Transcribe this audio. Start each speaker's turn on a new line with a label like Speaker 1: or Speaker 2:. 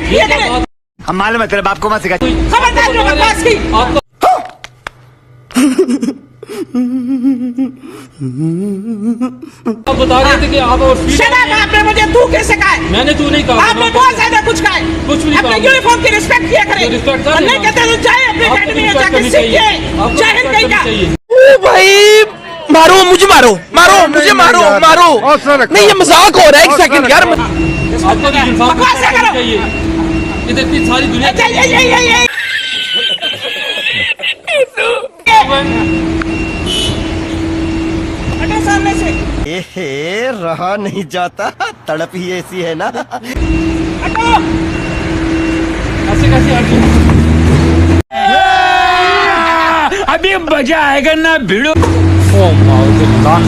Speaker 1: किया करे।
Speaker 2: हम मालूम है तेरे बाप को मत सिखा।
Speaker 1: खबरदार जो बकवास की।
Speaker 3: आप बता रहे थे कि आप और
Speaker 1: आपने मुझे तू कैसे कहा है?
Speaker 3: मैंने तू नहीं कहा।
Speaker 1: आपने बहुत ज्यादा कुछ कहा है।
Speaker 3: कुछ भी नहीं कहा।
Speaker 1: अपने यूनिफॉर्म की रिस्पेक्ट किया करें।
Speaker 3: रिस्पेक्ट
Speaker 1: हम नहीं कहते तो जाए अपने अकेडमी में जाके सीखिए। जय हिंद कहिएगा।
Speaker 4: ओ भाई मारो मुझे, मारो मारो मुझे, मारो मारो। नहीं ये मजाक हो रहा है, एक सेकंड यार।
Speaker 3: आपको तो
Speaker 1: बकवास ना करो।
Speaker 3: इधर की सारी दुनिया
Speaker 1: हटो सामने से।
Speaker 2: एहे रहा नहीं जाता, तड़प ही ऐसी है ना।
Speaker 1: हटो।
Speaker 3: ऐसे कैसे हट
Speaker 5: अभी मजा आएगा ना भिड़ो।
Speaker 3: ओ माओ के लान